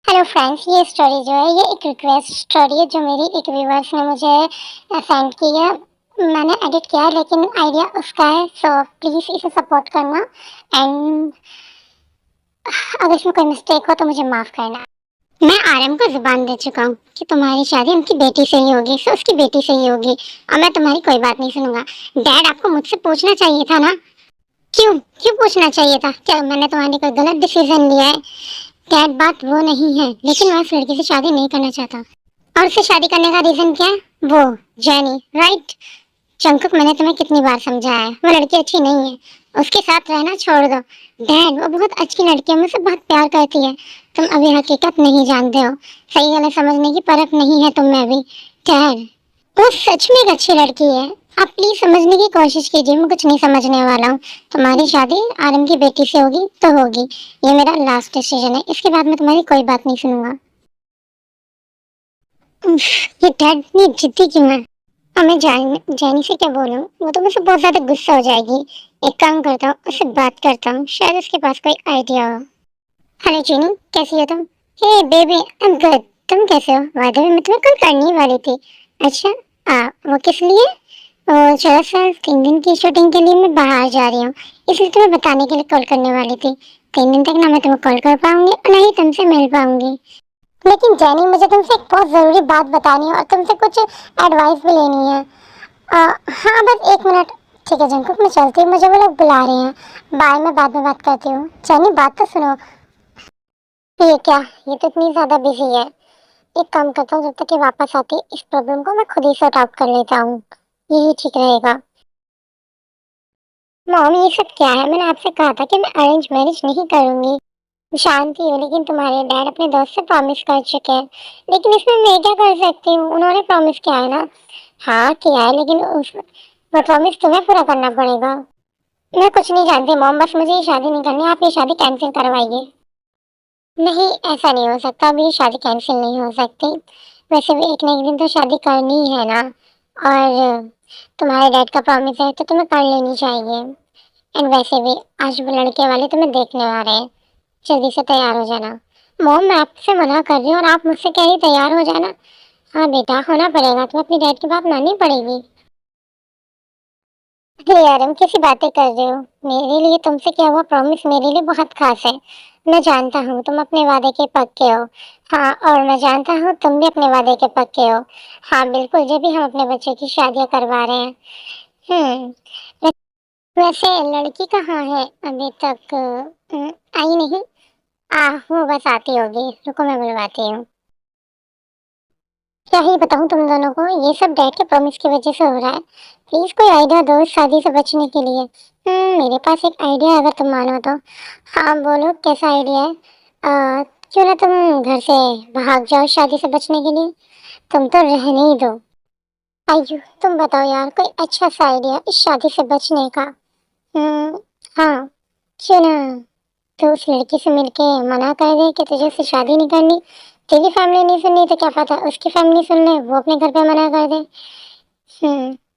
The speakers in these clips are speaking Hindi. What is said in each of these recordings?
हेलो फ्रेंड्स, ये स्टोरी जो है ये एक रिक्वेस्ट स्टोरी है जो मेरी एक व्यूवर्स ने मुझे सेंड की है। मैंने एडिट किया है लेकिन आइडिया उसका है, सो प्लीज़ इसे सपोर्ट करना। एंड अगर इसमें कोई मिस्टेक हो तो मुझे माफ़ करना। मैं आरएम को ज़ुबान दे चुका हूँ कि तुम्हारी शादी उनकी बेटी से ही होगी, सो उसकी बेटी से ही होगी और मैं तुम्हारी कोई बात नहीं सुनूंगा। डैड, आपको मुझसे पूछना चाहिए था ना। क्यों क्यों पूछना चाहिए था? क्या मैंने तुम्हारे कोई गलत डिसीजन लिया है? डैड, बात वो नहीं है, लेकिन मैं उस लड़की से शादी नहीं करना चाहता। और उससे शादी करने का रीजन क्या है? वो जेनी, राइट? जंकुक, मैंने तुम्हें कितनी बार समझाया है, वो लड़की अच्छी नहीं है, उसके साथ रहना छोड़ दो। डैड, वो बहुत अच्छी लड़की है, मुझसे बहुत प्यार करती है। तुम अभी हकीकत नहीं जानते हो, सही गलत समझने की परख नहीं है तुम में अभी। डैड, वो सच में एक अच्छी लड़की है। आप प्लीज समझने की कोशिश कीजिए, मैं कुछ नहीं समझने वाला हूँ। तुम्हारी शादी आरम की बेटी से होगी तो होगी, ये मेरा लास्ट डिसीजन है। इसके बाद मैं तुम्हारी कोई बात नहीं सुनूंगा। उफ, ये डैड इतनी जिद्दी क्यों है? अब मैं जैनी से क्या बोलूं? वो तो मुझसे बहुत ज्यादा गुस्सा हो जाएगी। एक काम करता हूँ, उससे बात करता हूँ, शायद उसके पास कोई आइडिया हो। हेलो चीनी, कैसी हो तुम? हे बेबी, आई एम गुड। तुम कैसे हो? वादा मैं तुम्हें कॉल करने ही वाली थी। अच्छा, वो किस लिए? चलो सर, 3 दिन की शूटिंग के लिए मैं बाहर जा रही हूँ, इसलिए तुम्हें बताने के लिए कॉल करने वाली थी। 3 दिन तक ना मैं तुम्हें कॉल कर पाऊंगी और ना ही तुमसे मिल पाऊंगी। लेकिन जैनी, मुझे तुमसे एक बहुत ज़रूरी बात बतानी है और तुमसे कुछ एडवाइस भी लेनी है। हाँ, बस 1 मिनट। ठीक है जंकुक, मैं चलती हूँ, मुझे वो लोग बुला रहे हैं। बाय, मैं बाद में बात करती हूँ। जैनी, बात तो सुनो। ये क्या? ये तो इतनी ज़्यादा बिजी है। एक काम करता हूँ, जब तक ये वापस आती है इस प्रॉब्लम को मैं खुद ही सॉर्ट आउट कर लेता हूँ। यही ठीक रहेगा। मॉम, ये सब क्या है? मैंने आपसे कहा था कि मैं अरेंज मैरिज नहीं करूंगी। शांति हो, लेकिन तुम्हारे डैड अपने दोस्त से प्रॉमिस कर चुके हैं। लेकिन इसमें मैं क्या कर सकती हूँ? उन्होंने प्रॉमिस किया है ना। हाँ किया है, लेकिन उस वो प्रॉमिस तुम्हें पूरा करना पड़ेगा। मैं कुछ नहीं जानती मॉम, बस मुझे ये शादी नहीं करनी, आप ये शादी कैंसिल करवाइए। नहीं, ऐसा नहीं हो सकता, अभी ये शादी कैंसिल नहीं हो सकती। वैसे भी एक ना एक दिन तो शादी करनी ही है ना। और तुम्हारे डैड का प्रॉमिस है तो तुम्हें कर लेनी चाहिए। एंड वैसे भी आज वो लड़के वाले तुम्हें देखने आ रहे हैं, जल्दी से तैयार हो जाना। मॉम, मैं आपसे मना कर रही हूँ और आप मुझसे कह रही तैयार हो जाना। हाँ बेटा, होना पड़ेगा, तुम्हें अपनी डैड की बात माननी पड़ेगी। अरे यार, हम कैसी बातें कर रहे हो? मेरे लिए तुमसे क्या हुआ प्रॉमिस मेरे लिए बहुत खास है। मैं जानता हूँ तुम अपने वादे के पक्के हो। हाँ, और मैं जानता हूँ तुम भी अपने वादे के पक्के हो। हाँ बिल्कुल, जब भी हम अपने बच्चे की शादियाँ करवा रहे हैं। हम्म। वैसे लड़की कहाँ है अभी तक? आई नहीं। वो बस आती होगी, रुको मैं बुलवाती हूँ। क्या ही बताऊँ तुम दोनों को, ये सब डैड के प्रॉमिस की वजह से हो रहा है। प्लीज कोई आइडिया दो इस शादी से बचने के लिए। मेरे पास एक आइडिया है, अगर तुम मानो तो। हाँ बोलो, कैसा आइडिया है? क्यों ना तुम घर से भाग जाओ शादी से बचने के लिए। तुम तो रहने ही दो। आयु, तुम बताओ यार, कोई अच्छा सा आइडिया इस शादी से बचने का। हम्म। हाँ, क्यों ना तो उस लड़की से मिलके मना कर दे कि तुझे उससे शादी नहीं करनी। तेरी फैमिली नहीं सुननी तो क्या पता उसकी फैमिली सुन ले, वो अपने घर पे मना कर दे।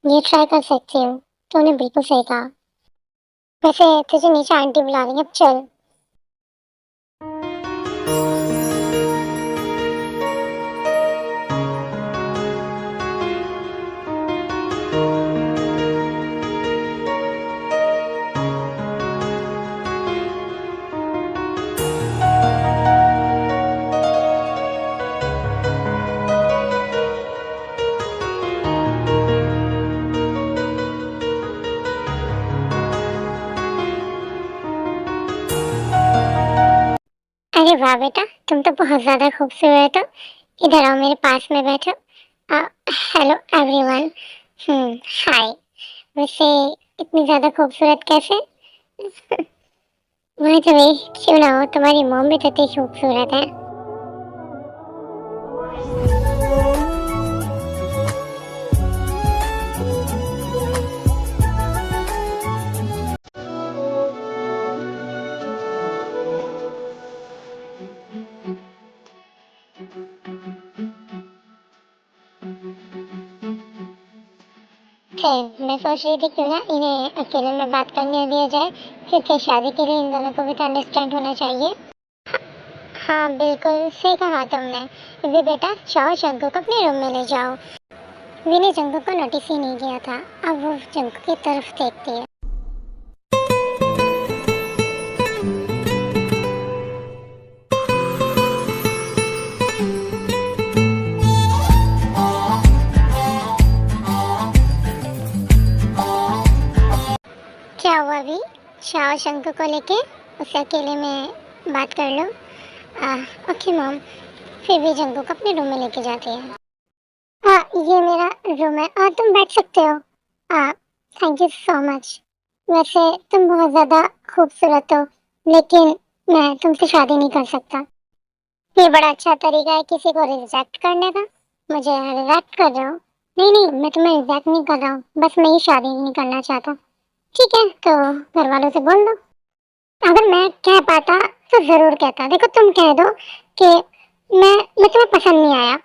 ये ट्राई कर सकती हूँ। तूने बिल्कुल सही कहा। वैसे तुझे नीचे आंटी बुला रही है, अब चल। अरे वाह बेटा, तुम तो बहुत ज्यादा खूबसूरत हो। इधर आओ, मेरे पास में बैठो। Hello everyone. हाय। वैसे इतनी ज्यादा खूबसूरत कैसे? वह तुम्हें क्यों ना हो, तुम्हारी मॉम भी तो इतनी खूबसूरत है। मैं सोच रही थी क्यों ना इन्हें अकेले में बात करने दिया जाए, क्योंकि शादी के लिए इन दोनों को भी तो अंडरस्टैंड होना चाहिए। हाँ बिल्कुल सही कहा तुमने। वे बेटा जाओ जंगू को अपने रूम में ले जाओ। विनी जंगू को नोटिस ही नहीं किया था, अब वो जंगू की तरफ देखती है। क्या हुआ अभी? जाओ शंकु को लेके उसे अकेले में बात कर लो। Okay mom. फिर भी जंगू को अपने रूम में लेके जाती है। ये मेरा रूम है और तुम बैठ सकते हो। Thank you so much. वैसे तुम बहुत ज़्यादा खूबसूरत हो, लेकिन मैं तुमसे शादी नहीं कर सकता। ये बड़ा अच्छा तरीका है किसी को रिजेक्ट करने का। मुझे रिजेक्ट कर रहे हो? नहीं नहीं, मैं तुम्हें रिजेक्ट नहीं कर रहा हूँ, बस मैं ये शादी नहीं करना चाहता। ठीक है, तो घर वालों से बोल दो। अगर मैं कह पाता तो जरूर कहता। देखो तुम कह दो कि मैं तुम्हें पसंद नहीं आया।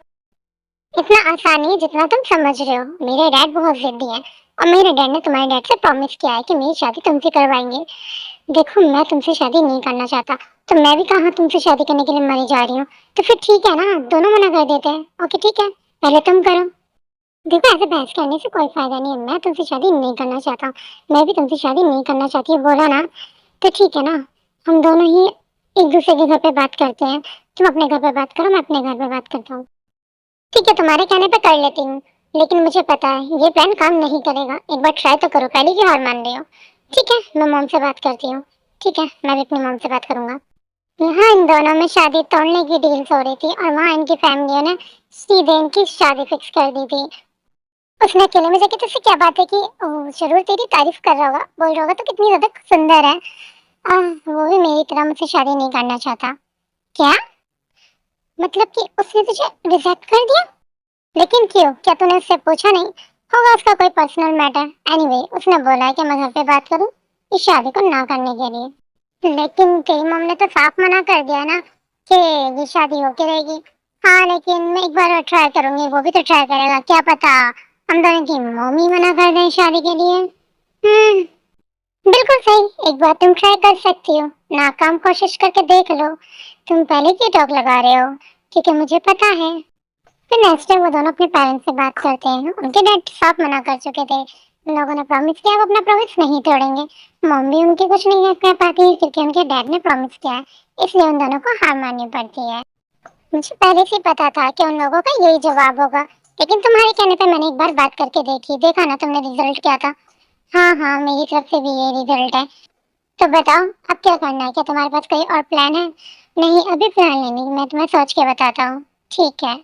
इतना आसान नहीं है जितना तुम समझ रहे हो। मेरे डैड बहुत जिद्दी हैं और मेरे डैड ने तुम्हारे डैड से प्रॉमिस किया है कि मेरी शादी तुमसे करवाएंगे। देखो मैं तुमसे शादी नहीं करना चाहता, तो मैं भी कहाँ तुमसे शादी करने के लिए मरी जा रही हूँ। तो फिर ठीक है ना, दोनों मना कर देते हैं। ओके ठीक है, पहले तुम करो। देखो ऐसे बहस करने से कोई फायदा नहीं है। मैं तुमसे शादी नहीं करना चाहता, मैं भी तुमसे शादी नहीं करना चाहती, बोला ना। तो ठीक है ना, हम दोनों ही एक दूसरे के घर पे बात करते हैं। तुम अपने घर पे बात करो, मैं अपने घर पे बात करता हूँ। ठीक है, तुम्हारे कहने पे कर लेती हूँ, लेकिन मुझे पता है ये प्लान काम नहीं करेगा। एक बार ट्राई तो करो, पहले की हार मान रही हो। ठीक है, मैं मॉम से बात करती हूँ। ठीक है, मैं भी अपनी मॉम से बात करूंगा। यहाँ इन दोनों में शादी तोड़ने की डील्स हो रही थी और वहाँ इनकी फैमिलियों ने सीधे इनकी शादी फिक्स कर दी थी। उसने अकेले में जाके तुझसे क्या बात है कि जरूर तेरी तारीफ कर रहा होगा, बोल रहा होगा तो कितनी ज्यादा सुंदर है। वो भी मेरी तरह मुझसे शादी नहीं करना चाहता। क्या मतलब कि उसने तुझे रिजेक्ट कर दिया? लेकिन क्यों? क्या तूने उससे पूछा नहीं? होगा उसका कोई पर्सनल मैटर। एनीवे, उसने बोला है कि मैं घर पे बात करूं इस शादी को ना करने के लिए। लेकिन तेरी मम्मी ने तो साफ मना कर दिया ना कि ये शादी होके रहेगी। हाँ लेकिन मैं एक बार और ट्राई करूंगी, वो भी तो ट्राई करेगा। क्या पता हम दोनों की मम्मी मना कर दें शादी के लिए। बिल्कुल सही, एक बार तुम ट्राई कर सकती हो। नाकाम कोशिश करके देख लो। तुम पहले क्यों टॉक लगा रहे हो? क्योंकि मुझे पता है। फिर नेक्स्ट टाइम वो दोनों अपने पेरेंट्स से बात करते हैं। उनके डैड साफ मना कर चुके थे। उन लोगों ने प्रॉमिस किया वो अपना प्रॉमिस नहीं तोड़ेंगे। मॉम भी उनकी कुछ नहीं कर पाती क्योंकि उनके डैड ने प्रॉमिस किया है, इसलिए उन दोनों को हार माननी पड़ती है। मुझे पहले से पता था कि उन लोगों का यही जवाब होगा, लेकिन तुम्हारे कहने पे मैंने एक बार बात करके देखी। देखा ना तुमने रिजल्ट क्या था। हाँ हाँ, मेरी तरफ से भी ये रिजल्ट है। तो बताओ अब क्या करना है? क्या तुम्हारे पास कोई और प्लान है? नहीं अभी प्लान नहीं, मैं तुम्हें सोच के बताता हूँ। ठीक है।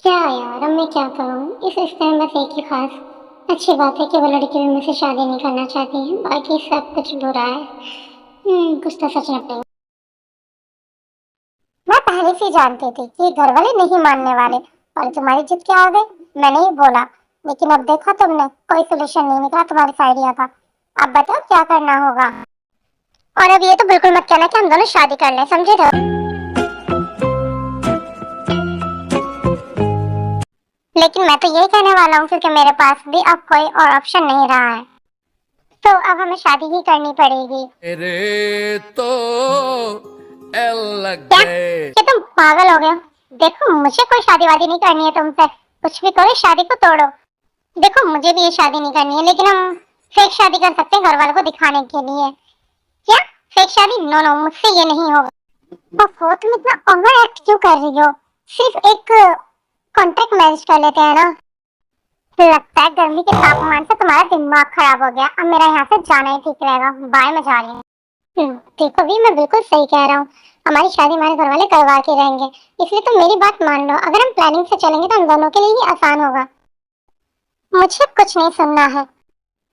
क्या यार, अब मैं क्या करूँ? इस टाइम बस एक ही खास अच्छी बात है कि वो लड़की भी मुझसे शादी नहीं करना चाहती है, बाकी सब कुछ बुरा है। कुछ तो सच निकलेगा। मैं पहले से ही जानती थी कि घर वाले नहीं मानने वाले, और तुम्हारी जिद क्या आ गई? मैंने ही बोला, लेकिन अब देखा तुमने, कोई सोल्यूशन नहीं निकला तुम्हारे आइडिया का। अब बताओ क्या करना होगा? और अब ये तो बिल्कुल मत कहना कि हम दोनों शादी कर लें, समझे थे? लेकिन मैं तो यही कहने वाला हूँ क्योंकि मेरे पास भी अब कोई और ऑप्शन नहीं रहा है। तो अब हमें शादी ही करनी पड़ेगी। तो क्या? क्या तुम पागल हो गए हो? देखो मुझे कोई शादी वादी नहीं करनी है तुमसे। कुछ भी करो, शादी को तोड़ो। देखो मुझे भी ये शादी नहीं करनी है, लेकिन हम फेक शादी कर सकते हैं घर वालों को दिखाने के लिए। क्या फेक शादी? नो नो, मुझसे ये नहीं होगा। ओफो, तुम इतना ओवर एक्ट क्यों कर रही हो? सिर्फ एक कॉन्ट्रैक्ट मैरिज कर लेते हैं ना। लगता है गर्मी के तापमान से तुम्हारा दिमाग खराब हो गया। अब मेरा यहाँ से जाना ही ठीक रहेगा। बाय, मैं जा रही हूँ। देखो भी, मैं बिल्कुल सही कह रहा हूँ। हमारी शादी हमारे घर वाले करवा के रहेंगे, इसलिए तुम मेरी बात मान लो। अगर हम प्लानिंग से चलेंगे तो हम दोनों के लिए ही आसान होगा। मुझे कुछ नहीं सुनना है।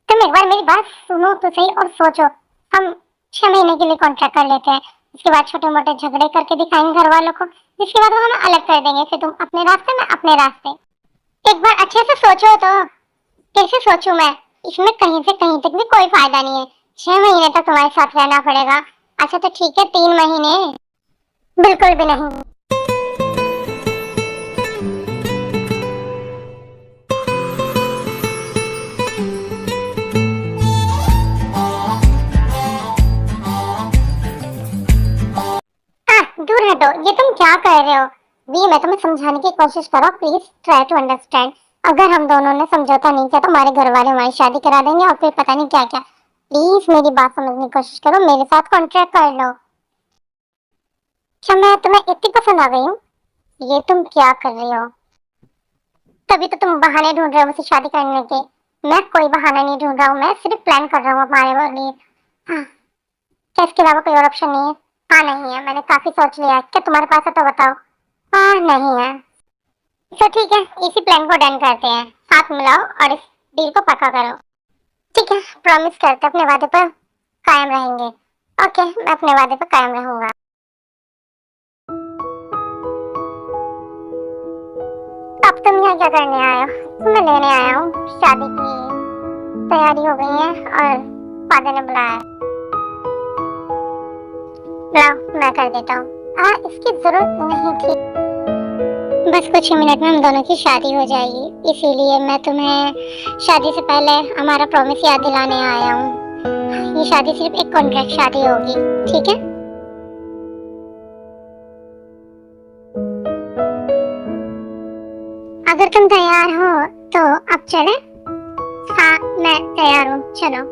तुम एक बार मेरी बात सुनो तो सही और सोचो। हम 6 महीने के लिए कॉन्ट्रैक्ट कर लेते हैं, उसके बाद छोटे मोटे झगड़े करके दिखाएंगे घर वालों को, जिसके बाद वो हमें अलग कर देंगे। फिर तुम अपने रास्ते, मैं अपने रास्ते। एक बार अच्छे से सोचो तो। कैसे सोचूं मैं? इसमें कहीं से कहीं तक भी कोई फायदा नहीं है। 6 महीने तक तुम्हारे साथ रहना पड़ेगा। अच्छा तो ठीक है, 3 महीने। बिल्कुल भी नहीं। दूर हटो, ये क्या कर रहे हो? वी मैं तुम्हें समझाने की कोशिश करो, प्लीज ट्राई टू अंडरस्टैंड। अगर हम दोनों ने समझौता नहीं किया तो हमारे घर वाले हमारी शादी करा देंगे और फिर पता नहीं क्या क्या। प्लीज मेरी बात समझने की कोशिश करो, मेरे साथ कॉन्ट्रैक्ट कर लो। क्या मैं तुम्हें इतनी पसंद आ गई हूँ? ये तुम क्या कर रही हो? तभी तो तुम बहाने ढूंढ रहे हो मुझसे शादी करने के। मैं कोई बहाना नहीं ढूंढ रहा हूँ, मैं सिर्फ प्लान कर रहा हूँ हमारे लिए। हाँ, क्या इसके अलावा कोई और ऑप्शन नहीं है? हाँ नहीं है, मैंने काफी सोच लिया है। क्या तुम्हारे पास है तो बताओ। हाँ नहीं है। तो ठीक है, इसी प्लान को डन करते हैं। हाथ मिलाओ और इस डील को पक्का करो। ठीक है, प्रॉमिस करते अपने वादे पर कायम रहेंगे। ओके, मैं अपने वादे पर कायम रहूंगा। अब तुम यहाँ क्या करने आए हो? तुम्हें लेने आया हूँ। शादी की तैयारी हो गई है और फादर ने बुलाया। लाओ मैं कर देता हूँ। हाँ, इसकी जरूरत नहीं थी। बस कुछ ही मिनट में हम दोनों की शादी हो जाएगी, इसीलिए मैं तुम्हें शादी से पहले हमारा प्रॉमिस याद दिलाने आया हूँ। ये शादी सिर्फ एक कॉन्ट्रैक्ट शादी होगी, ठीक है? अगर तुम तैयार हो तो अब चले। हाँ मैं तैयार हूँ, चलो।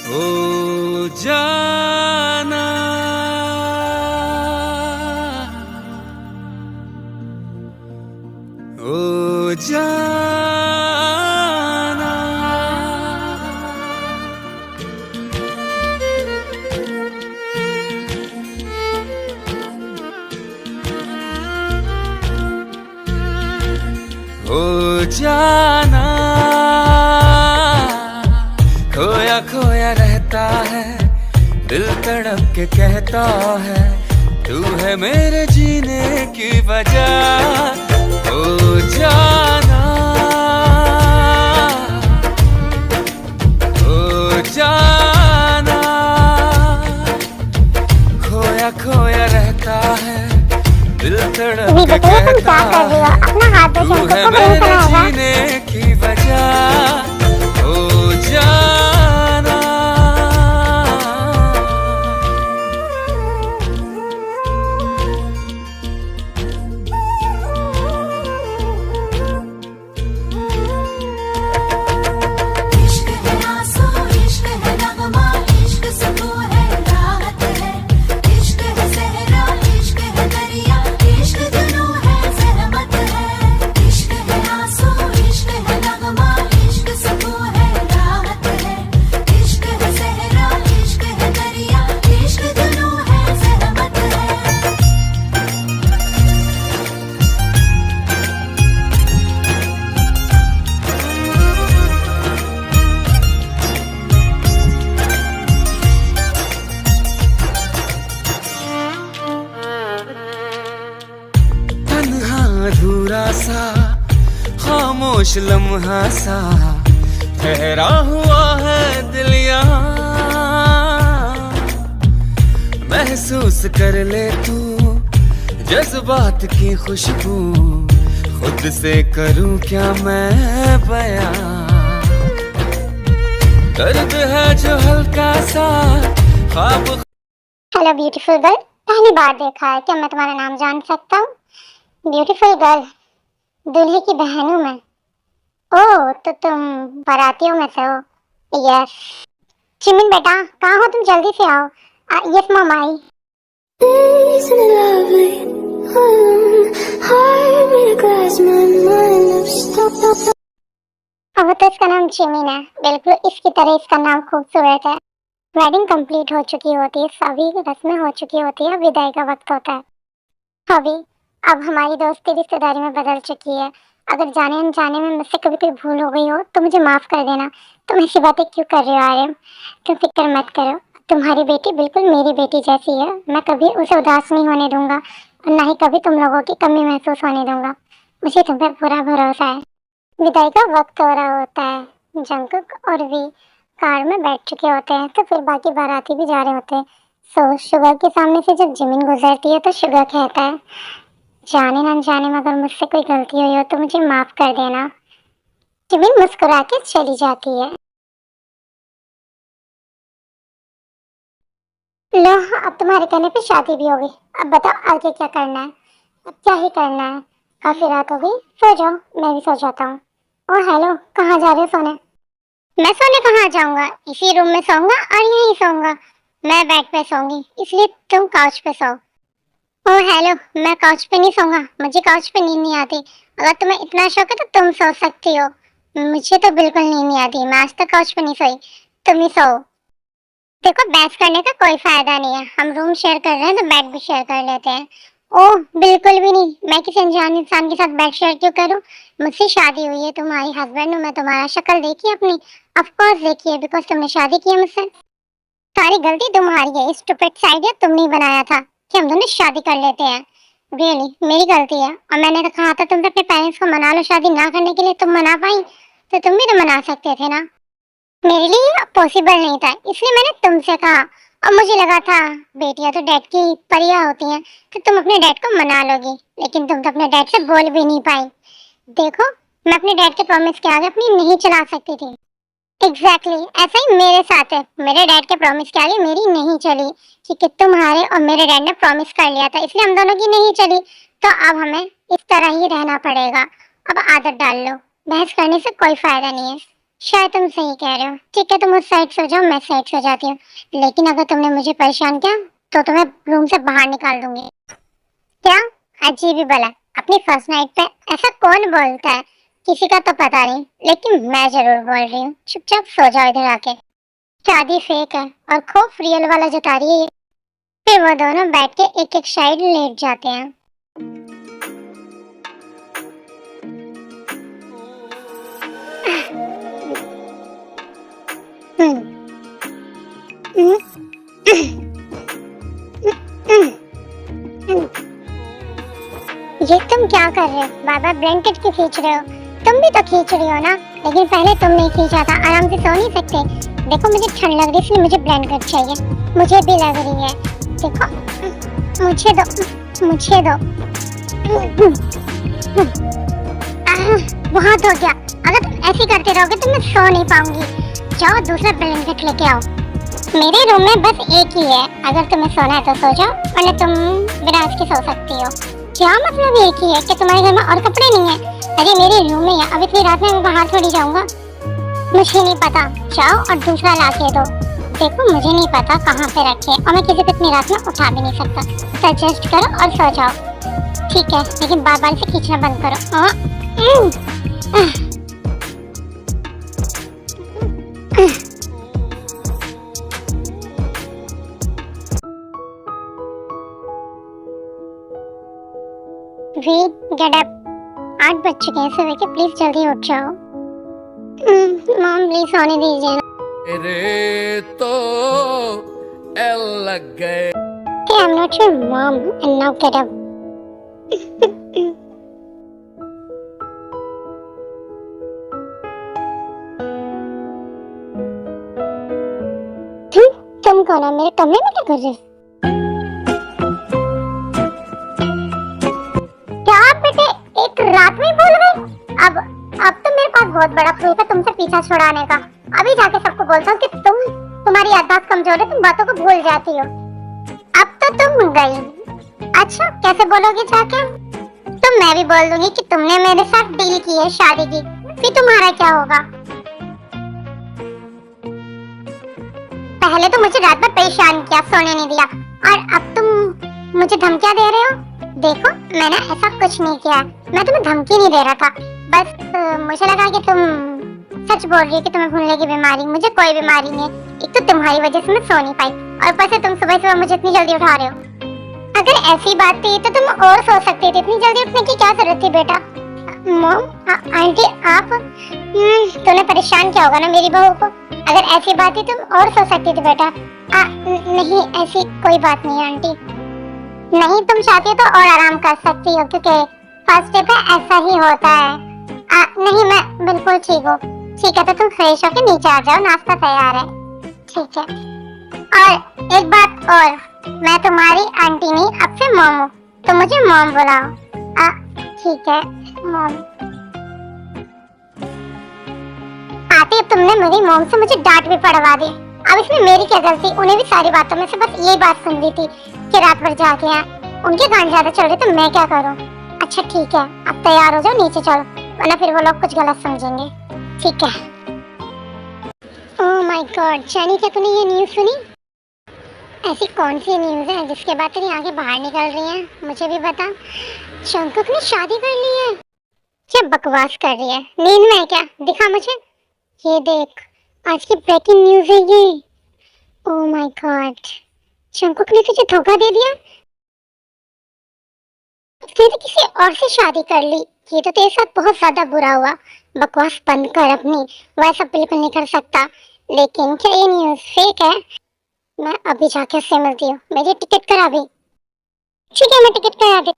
ओ जाना, ओ जाना, ओ जाना, खोया खोया रहता है, दिल तड़प के कहता है, तू है मेरे जीने की वजह। ओ जाना, ओ जाना, खोया खोया रहता है, दिल तड़प के कहता है, तू है मेरे जीने की वजह। ओ जाना, अधूरा सा खामोश लम्हा सा ठहरा हुआ है दिल यहाँ। महसूस कर ले तू जज्बात की खुशबू, खुद से करूं क्या मैं बयां। दर्द है जो हल्का सा ख्वाब। हेलो ब्यूटीफुल गर्ल, पहली बार देखा है, क्या मैं तुम्हारा नाम जान सकता हूँ? ब्यूटीफुल गर्ल, दूल्हे की बहन हूँ मैं। ओह, तो तुम बारातियों में से हो? यस। चिमिन बेटा, कहाँ हो तुम? जल्दी से आओ। यस मॉम, आई। अब तो इसका नाम चिमिन है, बिल्कुल इसकी तरह इसका नाम खूबसूरत है। वेडिंग कंप्लीट हो चुकी होती है, सभी रस्में हो चुकी होती है, विदाई का वक्त होता है। अभी अब हमारी दोस्ती रिश्तेदारी में बदल चुकी है। अगर जाने अनजाने में मुझसे कभी कोई भूल हो गई हो तो मुझे माफ़ कर देना। तुम ऐसी बातें क्यों कर रहे हो आर्यन? तुम फिक्र मत करो, तुम्हारी बेटी बिल्कुल मेरी बेटी जैसी है। मैं कभी उसे उदास नहीं होने दूंगा और ना ही कभी तुम लोगों की कमी महसूस होने दूंगा। मुझे तुम पर पूरा भरोसा है। विदाई का वक्त हो रहा होता है, जंकुक और वी कार में बैठ चुके होते हैं, तो फिर बाकी बाराती भी जा रहे होते हैं। सो शुगर के सामने से जब जिमिन गुजरती है तो शुगर कहता है, जाने न जाने में अगर मुझसे कोई गलती हुई हो तो मुझे माफ़ कर देना। जिमिन मुस्कुरा के चली जाती है। लो, अब तुम्हारे कहने पे शादी भी होगी। अब बताओ आगे क्या करना है? अब क्या ही करना है? काफी रात हो गई, सो जाओ, मैं भी सो जाता हूँ। ओ हेलो, कहाँ जा रहे हो सोने? मैं सोने कहाँ जाऊंगा, इसी रूम में सोऊंगा और यहीं सोऊंगा। मैं बेड पे सोऊंगी, इसलिए तुम काउच पे सो। ओ हेलो, मैं काउच पे नहीं सोऊंगा, मुझे काउच पे नींद नहीं आती। अगर तुम्हें इतना शौक है तो तुम सो सकती हो, मुझे तो बिल्कुल नींद नहीं आती। मैं आज तक काउच पे नहीं सोई, तुम ही सो। देखो, बहस करने का कोई फायदा नहीं है। हम रूम शेयर कर रहे हैं तो बेड भी शेयर कर लेते हैं। ओह बिल्कुल भी नहीं, मैं किसी अनजान इंसान के साथ बेड शेयर क्यों करूं? मुझसे शादी हुई है, तुम्हारी हस्बैंड हूं मैं। तुम्हारा शक्ल देखी है अपनी? ऑफ कोर्स देखी है, बिकॉज तुमने शादी की है मुझसे। सारी गलती तुम्हारी है, स्टूपिड सा आइडिया तुमने ही बनाया था कि हम दोनों शादी कर लेते हैं। रियली मेरी गलती है। और मैंने तो कहा था तुम अपने पेरेंट्स को मना लो शादी ना करने के लिए, तुम मना पाई? तो तुम भी तो मना सकते थे ना। मेरे लिए पॉसिबल नहीं था, इसलिए मैंने तुमसे कहा। और मुझे लगा था बेटियां तो डैड की परियां होती हैं, तो तुम अपने डैड को मना लोगी। लेकिन तुम तो अपने डैड से बोल भी नहीं पाई। देखो, मैं अपने डैड के प्रॉमिस के आगे अपनी नहीं चला सकती थी। एग्जैक्टली ऐसा ही मेरे साथ है। मेरे डैड के प्रॉमिस के आगे मेरी नहीं चली, क्योंकि तुम्हारे और मेरे डैड ने प्रॉमिस कर लिया था, इसलिए हम दोनों की नहीं चली। तो अब हमें इस तरह ही रहना पड़ेगा। अब आदत डाल लो, बहस करने से कोई फायदा नहीं है। शायद तुम सही कह रहे हो। ठीक है, तुम उस साइड सो जाओ, मैं साइड सो जाती हूँ। लेकिन अगर तुमने मुझे परेशान किया तो तुम्हें रूम से बाहर निकाल दूंगी। क्या? अजीब ही भला, अपनी फर्स्ट नाइट पे ऐसा कौन बोलता है? किसी का तो पता नहीं, लेकिन मैं जरूर बोल रही हूँ। चुपचाप सो जाओ इधर आके। शादी फेक है और खौफ रियल वाला जता रही है। फिर वो दोनों बैठ के एक एक साइड लेट जाते हैं। हम्म, हम्म, हम्म। ये तुम क्या कर रहे हो? बार बार ब्लैंकेट क्यों खींच रहे हो? तुम भी तो खींच रही हो ना। लेकिन पहले तुम नहीं खींचा था, आराम से सो नहीं सकते? देखो, मुझे ठंड लग रही है, इसलिए मुझे ब्लैंकेट चाहिए। मुझे भी लग रही है। देखो, मुझे दो, मुझे दो। बहुत हो गया। अगर तुम ऐसे करते रहोगे तो मैं सो नहीं पाऊंगी। जाओ दूसरा ब्लैंकेट लेके आओ। मेरे रूम में बस एक ही है, अगर तुम्हें सोना है तो सो जाओ, वरना तुम बिना इसके सो सकती हो। क्या मतलब एक ही है कि तुम्हारे घर में और कपड़े नहीं है? अरे मेरे रूम में है, अब इतनी रात में मैं बाहर थोड़ी जाऊंगा। मुझे नहीं पता, जाओ और दूसरा ला के दो। देखो, मुझे नहीं पता कहाँ पे रखे, और मैं किसी को इतनी रात में उठा भी नहीं सकता। सजेस्ट करो और सो जाओ। ठीक है, लेकिन बार बार से खींचना बंद करो। We get up. 8 बज चुके हैं सुबह के, प्लीज जल्दी उठ जाओ। मॉम प्लीज सोने दीजिए ना। रे तो एल लग गए। Hey, I'm not your mom, and now get up. तुम कौन हो? मेरे कमरे में क्या कर रहे हो? क्या आप बेटे एक रात में बोल गए? अब तो मेरे पास बहुत बड़ा प्रूफ है तुमसे पीछा छुड़ाने का। अभी जाके सबको बोलता हूँ कि तुम्हारी याददाश्त कमजोर है, तुम बातों को भूल जाती हो। अब तो तुम गई। अच्छा, कैसे बोलोगे जाके? तो मैं भी बोल दूंगी कि तुमने मेरे साथ डील की है शादी की। फिर तुम्हारा क्या होगा? पहले तो मुझे रात में परेशान किया, सोने नहीं दिया, और अब तुम मुझे धमकियां दे रहे हो। देखो, मैंने ऐसा कुछ नहीं किया, मैं तुम्हें धमकी नहीं दे रहा था। बस मुझे लगा कि तुम सच बोल रही हो कि तुम्हें भूलने की बीमारी। मुझे कोई बीमारी नहीं है। एक तो तुम्हारी वजह से मैं सो नहीं पाई, और ऊपर से तुम सुबह सुबह मुझे इतनी जल्दी उठा रहे हो। अगर ऐसी बात थी तो तुम और सो सकती थी, इतनी जल्दी उठने की क्या जरूरत थी बेटा? मॉम, आंटी, आप तूने परेशान किया होगा ना मेरी बहू को। अगर ऐसी बात थी तुम और सो सकती थी बेटा। नहीं, ऐसी कोई बात नहीं आंटी। नहीं, तुम चाहती हो तो और आराम कर सकती हो, क्योंकि फर्स्ट डे पे ऐसा ही होता है। नहीं, मैं बिल्कुल ठीक हूँ। ठीक है, तो तुम फ्रेश होके नीचे आ जाओ, नाश्ता तैयार है। ठीक है। और एक बात और, मैं तुम्हारी आंटी नहीं, अब से मॉम हूँ, तो मुझे मॉम बुलाओ। ठीक है मॉम। आती, तुमने मेरी मॉम से मुझे डांट भी पड़वा दी। अब इसमें मेरी क्या गलती? उन्हें भी सारी बातों में से बस यही बात सुन ली थी कि रात भर जाके आए। उनके कान ज्यादा चल रहे तो मैं क्या करूं? अच्छा ठीक है, अब तैयार हो जाओ, नीचे चलो, वरना फिर वो लोग कुछ गलत समझेंगे। ठीक है। ओह माय गॉड जानी, क्या तूने ये न्यूज़ सुनी? ऐसी कौन सी न्यूज़ है जिसके बाद तेरी आंखें बाहर निकल रही हैं? मुझे भी बता। जंकुक ने शादी कर ली है? क्या बकवास कर रही है? नींद में है क्या? दिखा मुझे। ये देख, आज की ब्रेकिंग न्यूज़ है ये। ओह माय गॉड, जंकुक ने तुझे धोखा दे दिया? उसने तो किसी और से शादी कर ली। ये तो तेरे साथ बहुत ज्यादा बुरा हुआ। बकवास बंद कर अपनी, वैसा बिल्कुल नहीं कर सकता। लेकिन क्या ये न्यूज़ फेक है? मैं अभी जाके उससे मिलती हूँ, मेरी टिकट करा भी। ठीक है, मैं टिकट करा दी।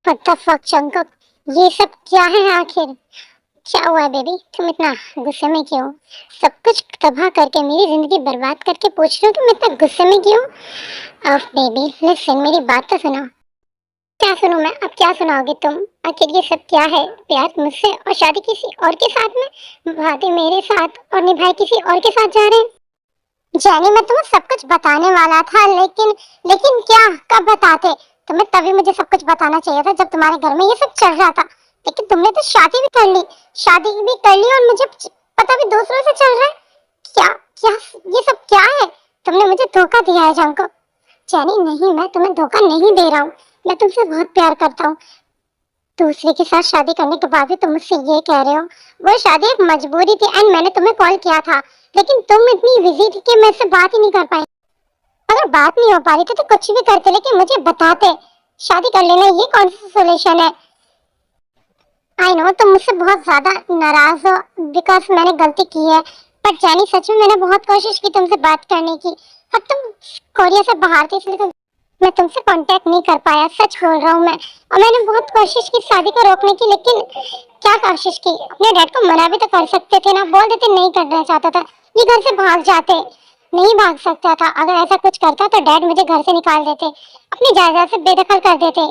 व्हाट द फक जंकुक, ये सब क्या है आखिर? क्या हुआ बेबी, तुम इतना गुस्से में क्यों? सब कुछ तबाह करके मेरी जिंदगी बर्बाद करके पूछ रहे हो तुम इतना गुस्से में क्यों? अब बेबी लिसन, मेरी बात तो सुनो। क्या सुनूं मैं? अब क्या सुनाओगे तुम? आखिर ये सब क्या है? प्यार मुझसे और शादी किसी और के साथ में, वादे मेरे साथ और निभाए किसी और के साथ जा रहे हैं। जैनी मैं तुम्हें सब कुछ बताने वाला था, लेकिन लेकिन क्या? कब बताते? तुम्हें तभी मुझे सब कुछ बताना चाहिए था जब तुम्हारे घर में ये सब चल रहा था। लेकिन तुमने तो शादी भी कर ली, शादी भी कर ली और मुझे पता भी दूसरों से चल रहा है। क्या क्या ये सब क्या है? तुमने मुझे धोखा दिया है जानको। जैनी नहीं, मैं तुम्हें धोखा नहीं दे रहा हूँ, मैं तुमसे बहुत प्यार करता हूँ। दूसरे के साथ शादी करने के बाद भी तुम मुझसे ये कह रहे हो? वो शादी एक मजबूरी थी एंड मैंने तुम्हें कॉल किया था, लेकिन तुम इतनी बिजी थी कि मैं से बात ही नहीं कर पाई। अगर बात नहीं हो पा रही थी तो कुछ भी करते, लेकिन मुझे बताते। शादी कर लेना ये कौन सा सोल्यूशन है? आई नो तुम मुझसे बहुत ज्यादा नाराज हो बिकॉज मैंने गलती की है, पर जानी सच में मैंने बहुत कोशिश की तुमसे बात करने की। पर तुम कोरिया से बाहर थे इसलिए मैं तुमसे कांटेक्ट नहीं कर पाया, सच बोल रहा हूँ मैं। और मैंने बहुत कोशिश की शादी को रोकने की, लेकिन क्या कोशिश की? अपने डैड को मना भी तो कर सकते थे ना, बोल देते नहीं करना चाहता था, ये घर से भाग जाते। नहीं भाग सकता था, अगर ऐसा कुछ करता तो डैड मुझे घर से निकाल देते, अपनी जायदाद से बेदखल कर देते।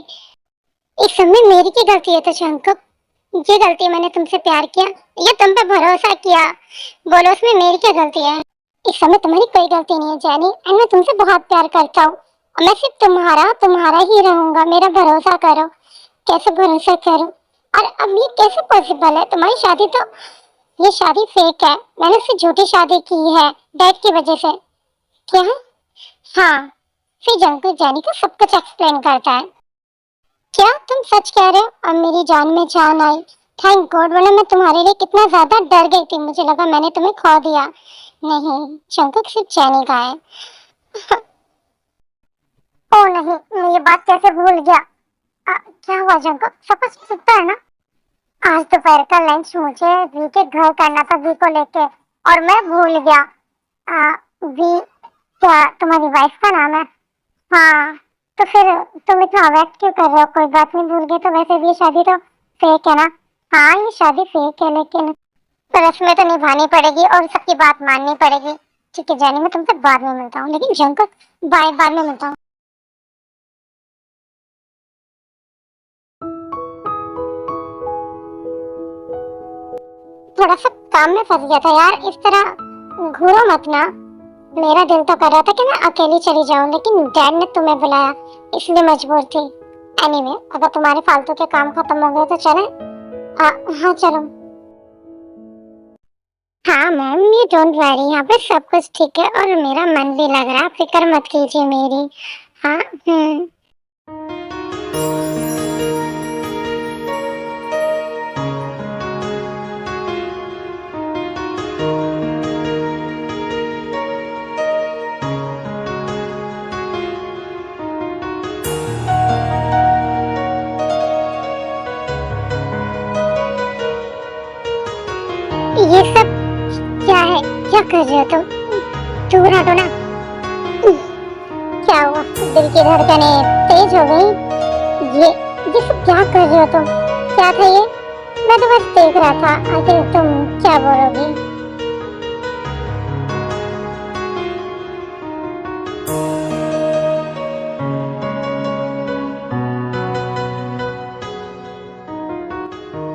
इस समय मेरी की गलती है तो शंकर, ये गलती है मैंने तुमसे प्यार किया या तुम पे भरोसा किया? बोलो उसमें मेरी क्या गलती है? इस समय तुम्हारी कोई गलती नहीं है जैनी, एंड मैं तुमसे बहुत प्यार करता हूँ और मैं सिर्फ तुम्हारा ही रहूंगा, मेरा भरोसा करो। कैसे भरोसा करूं? और अब ये कैसे पॉसिबल है? तुम्हारी शादी तो, ये शादी फेक है, मैंने उससे झूठी शादी की है डैड की वजह से। क्या? हाँ, फिर जंकुक जैनी को सब कुछ एक्सप्लेन करता है। क्या तुम सच कह रहे हो? और मेरी जान में जान आई। थैंक गॉड, वरना मैं तुम्हारे लिए कितना ज्यादा डर गई थी, मुझे लगा मैंने तुम्हें खो दिया। नहीं, जंकुक सिर्फ जैनी का है। ओ नहीं, मैं ये बात कैसे भूल गया? क्या हुआ जंकुक, सब कुछ ठीक तो है ना? आज दोपहर का लंच मुझे वी के घर करना था, वी को लेके, और मैं भूल गया। वी क्या तुम्हारी वाइफ का नाम है? हाँ, तो फिर तुम इतना अवॉइड क्यों कर रहे हो? कोई बात नहीं, भूल गए तो वैसे भी ये शादी तो फेक है ना? हाँ ये शादी फेक है, लेकिन पर रस्में तो निभानी पड़ेगी और सबकी बात माननी पड़ेगी। ठीक है जानी, मैं तुमसे बाद में मिलता हूँ, लेकिन जंकुक बाय, बाद में मिलता हूँ। थोड़ा सा काम में फंस गया था यार, इस तरह घूरो मत ना। मेरा दिल तो कर रहा था कि मैं अकेली चली जाऊं, लेकिन डैड ने तुम्हें बुलाया इसलिए मजबूर थी। एनीवे, अगर तुम्हारे फालतू के काम खत्म हो गए तो चले? हाँ चलो। हाँ मैम, ये डोंट वरी, यहाँ पे सब कुछ ठीक है और मेरा मन भी लग रहा है, फिक्र मत कीजिए मेरी। हाँ ये सब क्या है? क्या कर रहे हो तुम? दूर हटो ना। क्या हुआ? दिल की धड़कनें तेज हो गई? ये सब क्या कर रहे हो तुम? क्या था ये? मैं तो बस देख रहा था, आखिर तुम क्या बोलोगी?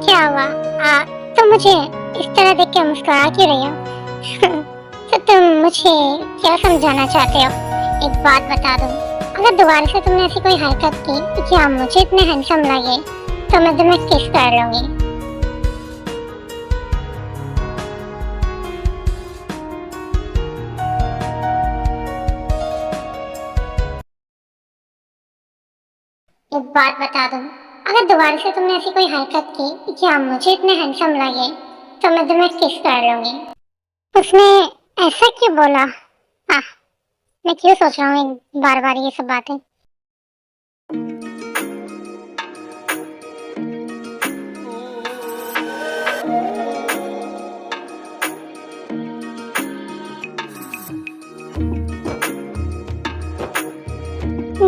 क्या हुआ? तुम मुझे इस तरह देख के मुस्कुरा क्यों रही हो? मुझे क्या समझाना चाहते हो? एक बात बता दूं, अगर दोबारा से तुमने ऐसी कोई हरकत की या मुझे इतने हैंडसम लगे तो मैं तुम्हें किस कर लूंगी। एक बात बता दूं, अगर दोबारा से तुमने ऐसी कोई हरकत की या मुझे इतने हैंडसम लगे तो मैं तुम्हें किस कर लूंगी। उसने ऐसा क्यों बोला? हाँ, मैं क्यों सोच रहा हूँ बार बार ये सब बातें।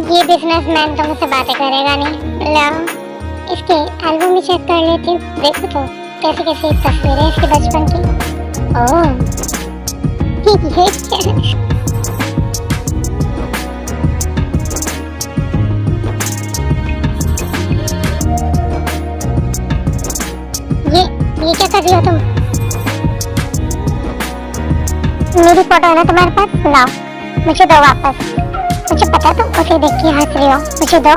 ये बिजनेसमैन तो मुझसे बातें करेगा नहीं। लो, इसके एल्बम भी चेक कर लेती हूँ। देखो तो कैसी कैसी तस्वीरें हैं इसके बचपन की। ओह, ये क्या है? ये क्या कर रही हो तुम? मेरी फोटो है ना तुम्हारे पास, लाओ मुझे दो वापस। मुझे पता तुम उसे देख के हंस रही हो, मुझे दो।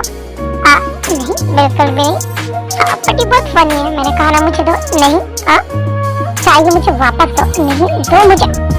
नहीं, बिल्कुल भी नहीं। पटी बहुत फनी है, मैंने कहा ना मुझे दो। नहीं, चाहिए मुझे वापस दो। नहीं, दो मुझे।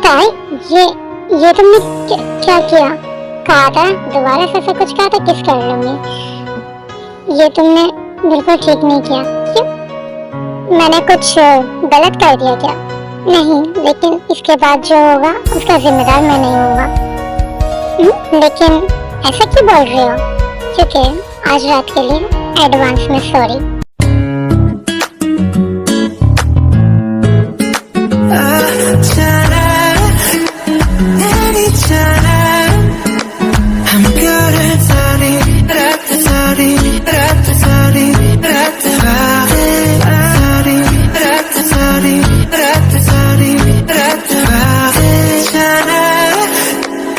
ताई, ये तुमने क्या किया? कहा था दोबारा से ऐसा कुछ कहा था किस कर लूंगी। ये तुमने बिल्कुल ठीक नहीं किया। क्यों? मैंने कुछ गलत कर दिया क्या? नहीं, लेकिन इसके बाद जो होगा उसका जिम्मेदार मैं नहीं होगा। लेकिन ऐसा क्यों बोल रहे हो? क्योंकि आज रात के लिए एडवांस में सॉरी।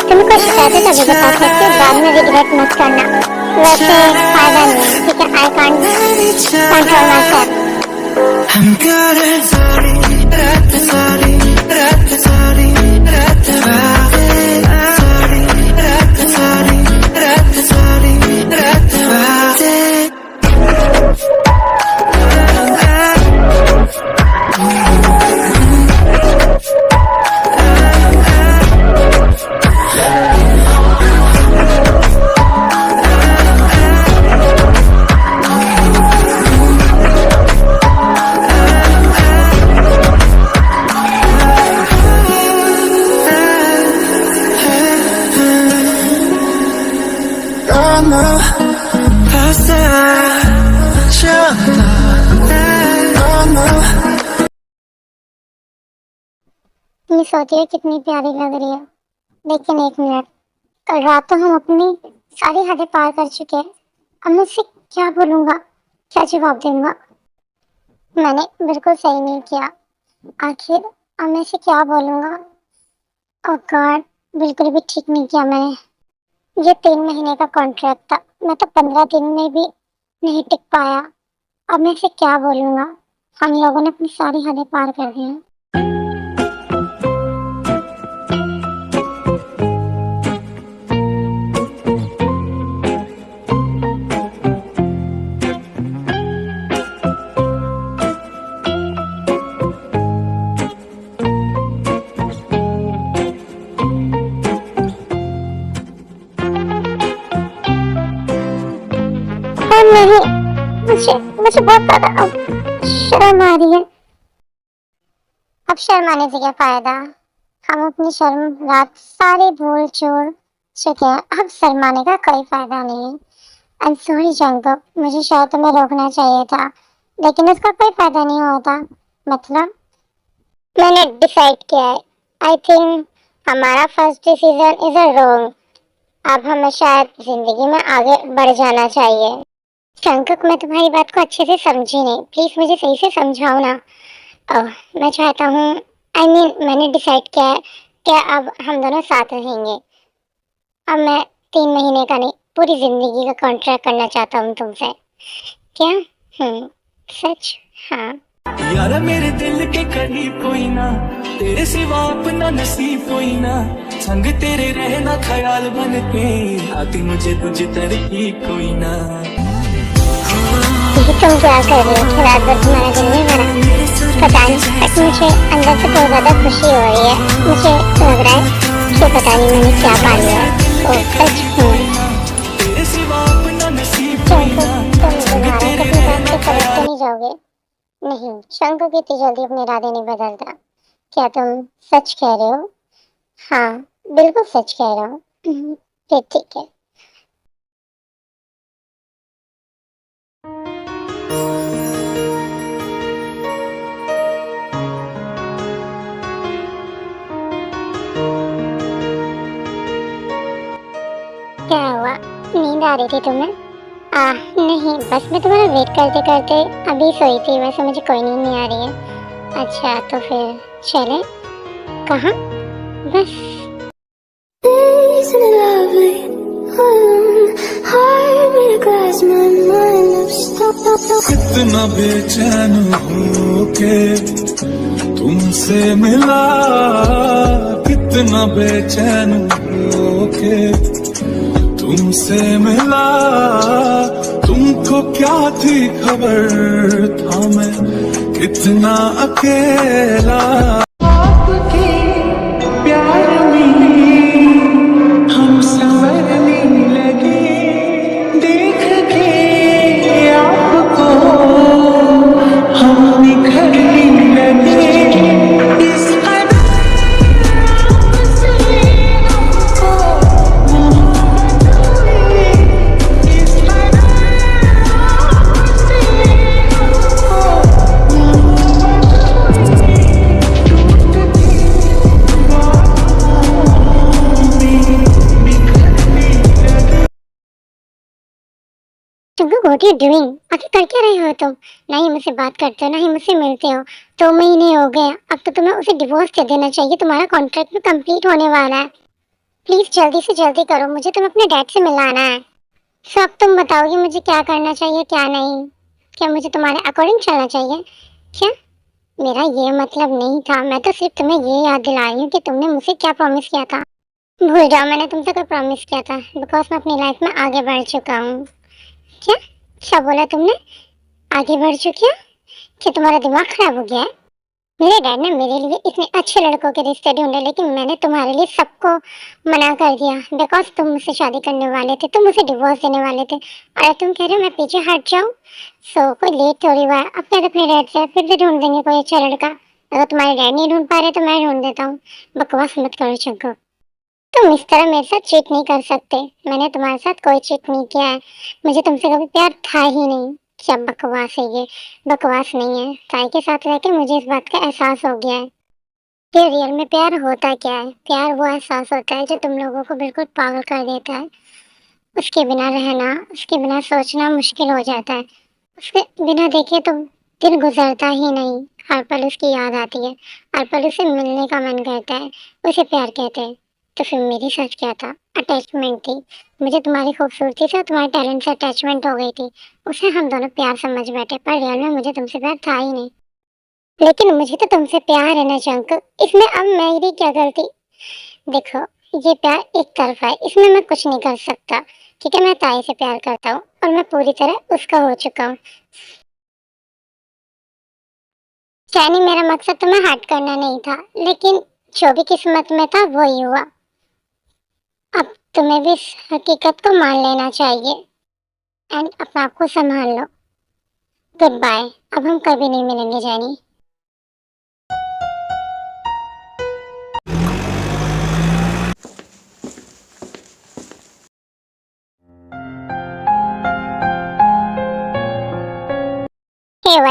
तुमको शिकायत है तभी बता सकते, बाद में रिग्रेट मत करना। वैसे फायदा नहीं है, ठीक है? I can't control my self. I'm good at sorry, sorry, sorry, ये सोचिए कितनी प्यारी लग रही है। लेकिन एक मिनट, कल रात तो हम अपनी सारी हदें पार कर चुके हैं। अब मैं उससे क्या बोलूंगा, क्या जवाब दूंगा? मैंने बिल्कुल सही नहीं किया। आखिर अब मैं इसे क्या बोलूंगा? ओह गॉड, बिल्कुल भी ठीक नहीं किया मैंने। ये 3 महीने का कॉन्ट्रैक्ट था, मैं तो 15 दिन में भी नहीं टिक पाया। अब मैं इसे क्या बोलूंगा? हम लोगों ने अपनी सारी हदें पार कर दी हैं। नहीं, मुझे बहुत ज्यादा अब शर्म आ रही है। अब शर्म आने से क्या फायदा? हम अपनी शर्म रात सारी भूल छोड़ चुके हैं। अब शर्माने का कोई फायदा नहीं है। आई एम सॉरी जंकुक, मुझे शायद तुम्हें रोकना चाहिए था, लेकिन उसका कोई फायदा नहीं होता। मतलब मैंने डिसाइड किया है। आई थिंक हमारा first decision is a wrong. अब हमें शायद जिंदगी में आगे बढ़ जाना चाहिए। शंकुक, मैं तुम्हारी बात को अच्छे से समझी नहीं, प्लीज मुझे सही से समझाओ ना। ओह, मैं चाहता हूँ, मैंने डिसाइड किया है कि अब हम दोनों साथ रहेंगे। अब मैं 3 महीने का नहीं, पूरी जिंदगी का कॉन्ट्रैक्ट करना चाहता हूँ तुमसे। क्या? सच? हाँ। यार मेरे दिल के करीब कोई ना, तेरे सिवा अपना नसीब कोई ना, संग तेरे रहना ख्याल बन के, आती मुझे तुझ तरही कोई ना। ये तुम क्या कर रही हो? रात भर तुम्हारा दिल नहीं भरा? पता नहीं, बट मुझे अंदर से बहुत ज्यादा खुशी हो रही है। मुझे लग रहा है कि पता नहीं मैंने क्या पा लिया है। ओह सच? तेरे सिवा अपना नसीब कोई शंकुक, ना, तुम संग दोबारा तेरे कभी बात रहना पे पलट तो ख्याल। नहीं जाओगे? नहीं, शंकुक इतनी जल्दी अपने इरादे नहीं बदलता। क्या तुम सच कह रहे हो? हाँ, बिल्कुल सच कह रहा हूँ। फिर ठीक है। क्या हुआ? नींद आ रही थी तुम्हें? नहीं, बस मैं तुम्हारा वेट करते करते अभी सोई थी। वैसे मुझे कोई नींद नहीं आ रही है। अच्छा, तो फिर चले? कहाँ? बस। Isn't it lovely? Heart made of glass, my mind of stone. कितना बेचैन हूँ के तुमसे मिला, कितना बेचैन हूँ के तुमसे मिला। तुमको क्या थी खबर, था मैं कितना अकेला। आपके प्यार में हम संवरने लगे, देख के आपको हम निखरने लगे। इस कदर से हमको मोहब्बत हुई, इस कदर से हमको मोहब्बत चंगू, व्हाट आर डूइंग? आखिर कर क्या रहे हो तुम? ना ही मुझसे बात करते हो, ना ही मुझसे मिलते हो। 2 महीने हो गए, अब तो तुम्हें उसे डिवोर्स दे देना चाहिए। तुम्हारा कॉन्ट्रैक्ट भी कंप्लीट होने वाला है। प्लीज जल्दी से जल्दी करो, मुझे तुम्हें अपने डैड से मिलाना है। सो अब तुम बताओगे मुझे क्या करना चाहिए, क्या नहीं? क्या मुझे तुम्हारे अकॉर्डिंग चलना चाहिए? क्या? मेरा ये मतलब नहीं था। मैं तो सिर्फ तुम्हें ये याद दिला रही हूँ कि तुमने मुझसे क्या प्रॉमिस किया था। भूल जाओ, मैंने तुमसे कोई प्रॉमिस किया था, बिकॉज मैं अपनी लाइफ में आगे बढ़ चुका हूँ। क्या? क्या बोला तुमने? आगे बढ़ चुकी हो? क्या तुम्हारा दिमाग खराब हो गया है? मेरे डैड ने मेरे लिए इतने अच्छे लड़कों के रिश्ते ढूंढे, लेकिन मैंने तुम्हारे लिए सबको मना कर दिया, बिकॉज तुम मुझसे शादी करने वाले थे, तुम मुझे डिवोर्स देने वाले थे। और तुम कह रहे हो मैं पीछे हट जाऊं? सो कोई लेट थोड़ी हुआ है, अब क्या अपने डैड से फिर से ढूंढ देंगे कोई अच्छा लड़का। अगर तुम्हारे डैड नहीं ढूंढ पा रहे तो मैं ढूंढ देता हूँ। बकवास मत करो चंको, तुम इस तरह मेरे साथ चीट नहीं कर सकते। मैंने तुम्हारे साथ कोई चीट नहीं किया है। मुझे तुमसे कभी प्यार था ही नहीं। क्या बकवास है ये? बकवास नहीं है, साई के साथ रह के मुझे इस बात का एहसास हो गया है कि रियल में प्यार होता क्या है। प्यार वो एहसास होता है जो तुम लोगों को बिल्कुल पागल कर देता है। उसके बिना रहना, उसके बिना सोचना मुश्किल हो जाता है। उसके बिना देखे तो दिन गुजरता ही नहीं। हर पल उसकी याद आती है, हर पल उसे मिलने का मन करता है। उसे प्यार कहते हैं। तो फिर मेरी सच क्या था? अटैचमेंट थी। मुझे तुम्हारी खूबसूरती से और तुम्हारे टैलेंट से अटैचमेंट हो गई थी। उसे हम दोनों प्यार समझ बैठे, पर रियल में मुझे तुमसे प्यार था ही नहीं। लेकिन मुझे तो तुमसे प्यार है ना चंक, इसमें अब मेरी क्या गलती? देखो, ये प्यार एक तरफा है, इसमें मैं कुछ नहीं कर सकता। ठीक है, मैं ताई से प्यार करता हूँ और मैं पूरी तरह उसका हो चुका हूँ। चाइनी, मेरा मकसद तुम्हें हर्ट करना नहीं था, लेकिन जो भी किस्मत में था वही हुआ। अब तुम्हें भी इस हकीकत को मान लेना चाहिए एंड अपने आप को संभाल लो। Good bye. अब हम कभी नहीं मिलेंगे जैनी।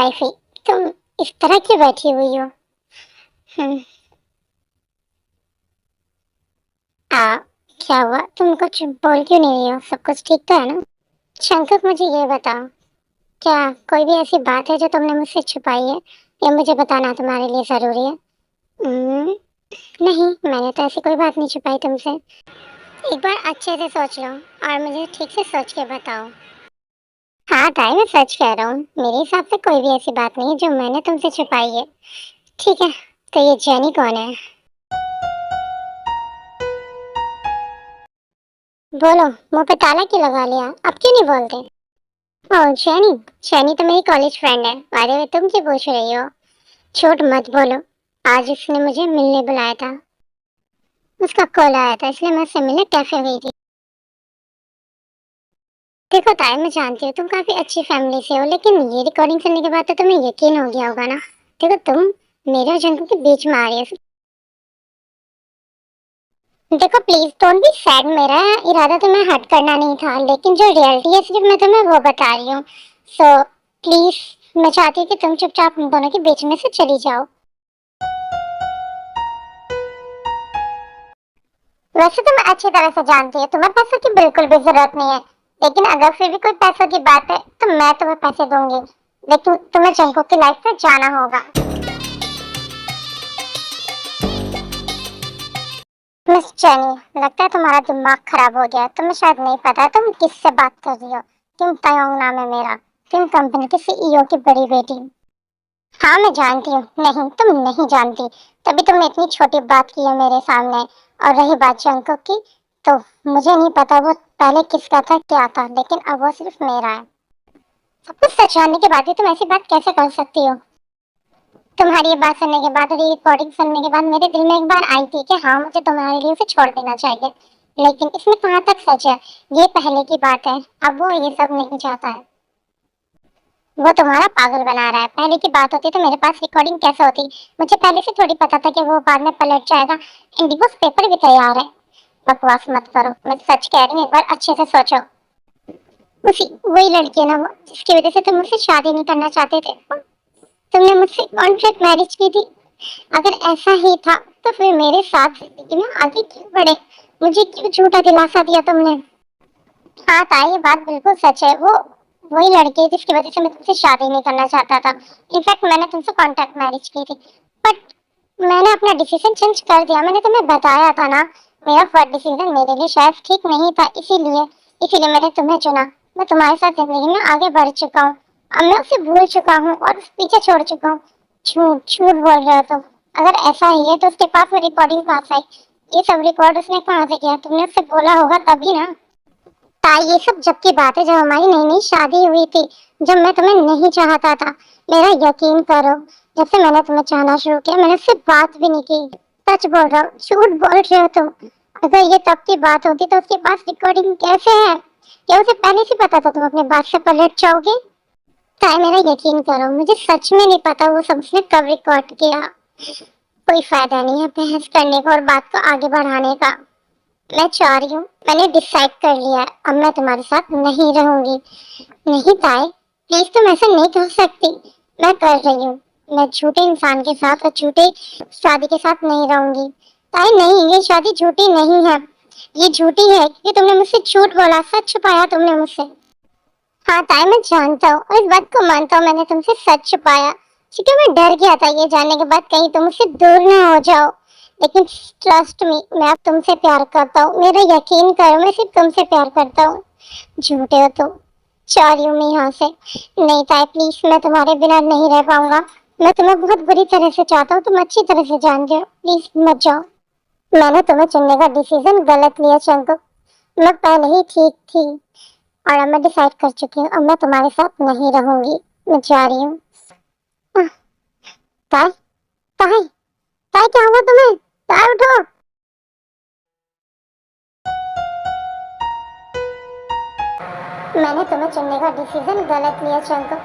वाइफी, तुम इस तरह क्यों बैठी हुई हो? हम्म, आ क्या हुआ? तुम कुछ बोल क्यों नहीं रही हो? सब कुछ ठीक तो है ना? शंकर, मुझे ये बताओ, क्या कोई भी ऐसी बात है जो तुमने मुझसे छुपाई है या मुझे बताना तुम्हारे लिए जरूरी है? हम्म, नहीं, मैंने तो ऐसी कोई बात नहीं छुपाई तुमसे। एक बार अच्छे से सोच लो और मुझे ठीक से सोच के बताओ। हाँ ताई, मैं सच कह रहा हूँ, मेरे हिसाब से कोई भी ऐसी बात नहीं है जो मैंने तुमसे छुपाई है। ठीक है, तो ये जेनी कौन है? बोलो, मुंह पे ताला क्यों लगा लिया? अब क्यों नहीं बोलते? ओह जेनी, जेनी तो मेरी कॉलेज फ्रेंड है। अरे वे, तुम क्यों पूछ रही हो? झूठ मत बोलो, आज उसने मुझे मिलने बुलाया था। उसका कॉल आया था इसलिए मैं उससे मिलने कैफे गई थी। देखो ताई, मैं जानती हूँ तुम काफी अच्छी फैमिली से हो, लेकिन ये रिकॉर्डिंग सुनने के बाद तो तुम्हें यकीन हो गया होगा ना। देखो, तुम मेरे और जंकू के बीच में आ रही हो। देखो प्लीज डोंट बी सैड, मेरा इरादा तुम्हें हर्ट करना नहीं था, लेकिन जो रियलिटी है सिर्फ मैं तुम्हें वो बता रही हूँ। सो प्लीज, मैं चाहती हूँ कि तुम चुपचाप हम दोनों के बीच में से चली जाओ। वैसे तो मैं अच्छी तरह से जानती हूँ तुम्हें पैसों की बिल्कुल भी जरूरत नहीं है, लेकिन अगर फिर भी कोई पैसों की बात है तो मैं तुम्हें पैसे दूंगी, लेकिन तुम्हें जंको की लाइफ से जाना होगा। मिस जेनी, लगता है तुम्हारा दिमाग खराब हो गया। तुम्हें शायद नहीं पता तुम किससे बात कर रही हो। किम तायोंग नाम है मेरा, किम कंपनी के सीईओ की बड़ी बेटी। हाँ मैं जानती हूँ, नहीं तुम नहीं जानती, तभी तुमने इतनी छोटी बात की है मेरे सामने। और रही बात जंको की, तो मुझे नहीं पता वो पहले किसका था क्या था, लेकिन अब वो सिर्फ मेरा है। सब कुछ सच जानने के बाद भी तुम ऐसी बात कैसे कर सकती हो? तुम्हारी ये बात सुनने के बाद और ये रिकॉर्डिंग सुनने के बाद मेरे दिल में एक बार आई थी कि हाँ, मुझे तुम्हारे लिए उसे छोड़ देना चाहिए, लेकिन इसमें कहाँ तक सच है? ये पहले की बात है, अब वो ये सब नहीं चाहता है। वो तुम्हारा पागल बना रहा है। पहले की बात होती तो मेरे पास रिकॉर्डिंग कैसे होती? मुझे पहले से थोड़ी पता था कि वो बाद में पलट जाएगा। इंडिगोस पेपर भी तैयार है। बकवास मत करो, मैं सच कह रही हूँ, एक बार अच्छे से सोचो। उसी वही लड़की है ना वो, जिसकी वजह से तुम मुझसे शादी नहीं करना चाहते थे। तुमने मुझसे कॉन्ट्रैक्ट मैरिज की थी। अगर ऐसा ही था तो फिर मेरे साथ जिंदगी में आगे क्यों बढ़े? मुझे क्यों झूठा दिलासा दिया तुमने? हाँ ताई, ये बात बिल्कुल सच है। वो वही लड़की है जिसकी वजह से मैं तुमसे शादी नहीं करना चाहता था। इनफैक्ट मैंने तुमसे कॉन्ट्रैक्ट मैरिज की थी, बट मैंने अपना डिसीजन चेंज कर दिया। मैंने तुम्हें बताया था ना, मेरा फर्स्ट डिसीजन मेरे लिए शायद ठीक नहीं था, इसीलिए इसीलिए मैंने तुम्हें चुना। मैं तुम्हारे साथ जिंदगी में आगे बढ़ चुका हूँ, अब मैं उसे भूल चुका हूँ और उस पीछे छोड़ चुका हूँ। झूठ झूठ बोल रहे हो तुम। अगर ऐसा ही है तो उसके पास वो रिकॉर्डिंग कहाँ से आई? ये सब रिकॉर्ड उसने कहाँ से किया? तुमने उससे बोला होगा तभी ना। ताई, ये सब जब की बात है जब हमारी नई नई शादी हुई थी, जब मैं तुम्हें नहीं चाहता था। मेरा यकीन करो, जब से मैंने तुम्हें चाहना शुरू किया मैंने उससे बात भी नहीं की। सच बोल रहा हूँ, झूठ बोल रहे हो तुम। अगर ये तब की बात होती तो उसके पास रिकॉर्डिंग कैसे है? क्या उसे पहले से पता था तुम अपने बात से पलट जाओगे? ताई, मेरा यकीन करो, मुझे सच में नहीं पता वो सब उसने कब रिकॉर्ड किया। कोई फायदा नहीं है बहस करने का और बात को आगे बढ़ाने का। मैं चाह रही हूँ, मैंने डिसाइड कर लिया है, अब मैं तुम्हारे साथ नहीं रहूंगी। नहीं ताई, प्लीज तुम ऐसा नहीं कर सकती। मैं कर रही हूँ, मैं झूठे इंसान के साथ और झूठे शादी के साथ नहीं रहूंगी। ताई नहीं, ये शादी झूठी नहीं है, ये झूठी है क्योंकि तुमने मुझसे झूठ बोला, सच छुपाया तुमने मुझसे। हाँ ताई, मैं जानता हूँ और इस बात को मानता हूँ, मैंने तुमसे सच छुपाया क्योंकि मैं डर गया था ये जानने के बाद कहीं तुम मुझसे दूर ना हो जाओ। लेकिन ट्रस्ट मी, मैं अब तुमसे प्यार करता हूँ, मेरा यकीन करो, मैं सिर्फ तुमसे प्यार करता हूँ। झूठे हो तुम, चाह रही हूँ मैं यहाँ से। नहीं ताई प्लीज, मैं तुम्हारे बिना नहीं रह पाऊंगा। मैं तुम्हें बहुत बुरी तरह से चाहता हूँ, तुम अच्छी तरह से जानते हो, प्लीज मत जाओ। मैंने तुम्हें चुनने का डिसीजन गलत लिया चंकू, मैं पहले ही ठीक थी और अब मैं डिसाइड कर चुकी हूँ, अब मैं तुम्हारे साथ नहीं रहूंगी, मैं जा रही हूँ। ताई, ताई, ताई क्या हुआ तुम्हें? ताई उठो। मैंने तुम्हें चुनने का डिसीजन गलत लिया चंकू,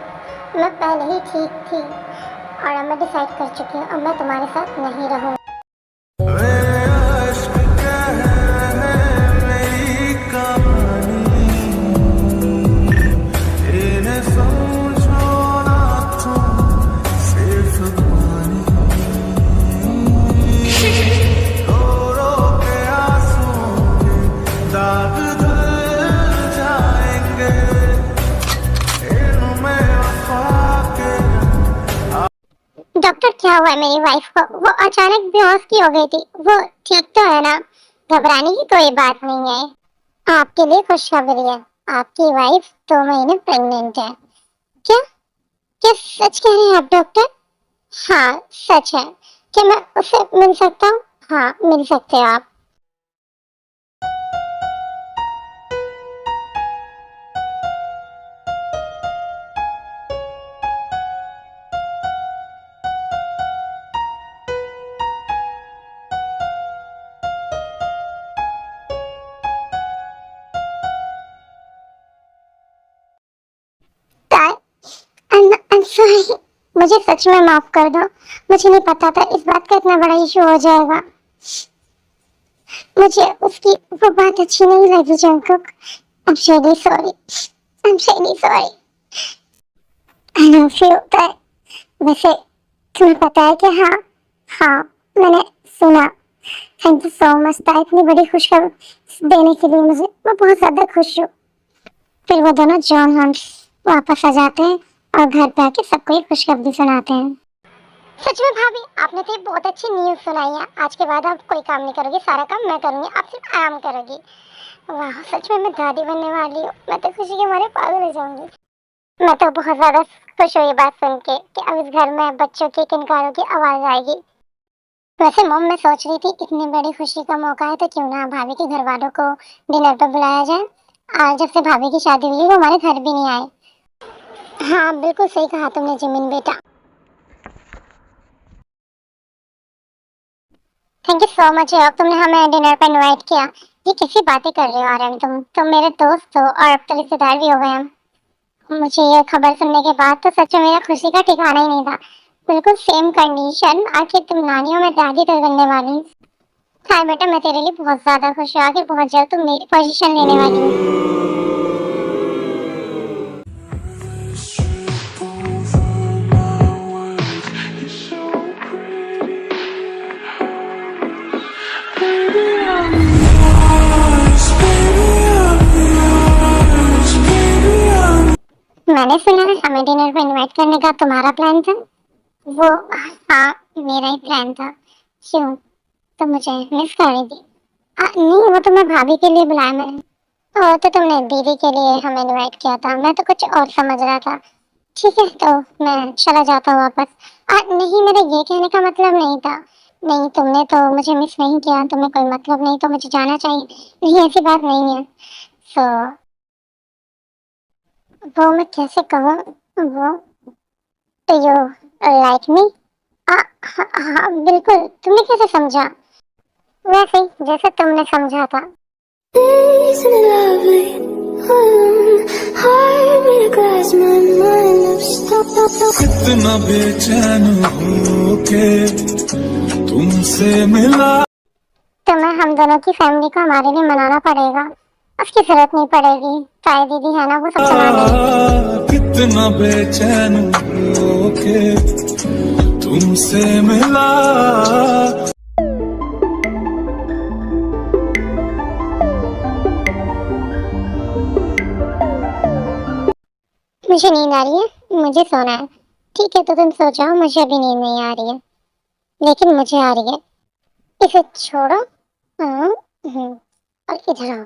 मैं पहले ही ठीक थी और अब मैं डिसाइड कर चुकी हूँ, अब मैं तुम्हारे साथ नहीं रहूंगी। समझो ना तुम क्या हुआ है मेरी वाइफ को? वो अचानक बेहोश की हो गई थी। वो ठीक तो है ना? घबराने की कोई बात नहीं है। आपके लिए खुशखबरी है, आपकी वाइफ 2 महीने प्रेग्नेंट है। क्या? क्या सच कह रहे हैं आप डॉक्टर? हाँ सच है। क्या मैं उससे मिल सकता हूँ? हाँ मिल सकते हो आप। I'm sorry, मुझे सच में माफ कर दो। मुझे नहीं पता था इस बात का इतना बड़ा इशू हो जाएगा। मुझे उसकी वो बात अच्छी नहीं लगी Jungkook. I'm really sorry. I'm really sorry. I love you but वैसे तुम्हें पता है कि हाँ हाँ मैंने सुना। थैंक यू सो मच इतनी बड़ी खुशखबरी देने के लिए मुझे। मैं बहुत ज्यादा खुश हूँ। फिर वो दोनों जॉन हम्स वापस आ जाते हैं और घर पे आके सबको ये खुशखबरी सुनाते हैं। सच में भाभी, आपने तो ये बहुत अच्छी न्यूज़ सुनाई है। आज के बाद आप कोई काम नहीं करोगी, सारा काम मैं करूंगी, आप सिर्फ आराम करोगी। वाह, सच में मैं दादी बनने वाली हूँ। मैं तो खुशी के मारे पागल हो जाऊंगी। मैं तो बहुत ज्यादा खुश हुई ये बात सुन के कि अब इस घर में बच्चों की किनकारों की आवाज आएगी। वैसे मॉम, मैं सोच रही थी इतनी बड़ी खुशी का मौका है तो क्यों ना भाभी के घर वालों को डिनर पर बुलाया जाए। आज जब से भाभी की शादी हुई है वो हमारे घर भी नहीं आए। हाँ बिल्कुल सही कहा तुमने जिमिन बेटा। थैंक यू सो मच यार, तुमने हमें डिनर पर इनवाइट किया। ये कैसी बातें कर रहे हो आर्यन? तुम मेरे दोस्त हो और अब तो रिश्तेदार भी हो गए हम। मुझे ये खबर सुनने के बाद तो सच में मेरा खुशी का ठिकाना ही नहीं था। बिल्कुल सेम कंडीशन, आखिर तुम नानी हो, मैं दादी तो बनने वाली हूँ। हाँ बेटा, मैं तेरे लिए बहुत ज्यादा खुश हूँ। आखिर बहुत जल्द तुम मेरी पोजीशन लेने वाली हो। मैंने सुना है हमें डिनर पे इनवाइट करने का तुम्हारा प्लान था। वो, हाँ मेरा ही प्लान था। क्यों, तुम मुझे मिस कर रही थी? नहीं, वो तो मैं भाभी के लिए बुलाया मैंने। तो तुमने दीदी के लिए हमें इनवाइट किया था, मैं तो कुछ और समझ रहा था। ठीक है तो मैं चला जाता हूँ वापस। नहीं, मेरा ये कहने का मतलब नहीं था। नहीं, तुमने तो मुझे मिस नहीं किया, तुम्हें कोई मतलब नहीं तो मुझे जाना चाहिए। नहीं, ऐसी बात नहीं है। सो वो मैं कैसे कहूँ? वो, यू लाइक मी? हाँ हाँ बिल्कुल। तुमने कैसे समझा? वैसे ही जैसे तुमने समझा था। Isn't it lovely? Heart made of glass, my mind of stone. इतना बेचैन होके तुमसे मिला। तुम्हें हम दोनों की फैमिली को हमारे लिए मनाना पड़ेगा। उसकी जरूरत नहीं पड़ेगी, ताई दीदी है ना, वो सब संभाल लेंगे। कितना बेचैन होके तुमसे मिला। मुझे नींद आ रही है, मुझे सोना है। ठीक है तो तुम सो जाओ, मुझे अभी नींद नहीं आ रही है। लेकिन मुझे आ रही है। इसे छोड़ो। और इधर आओ।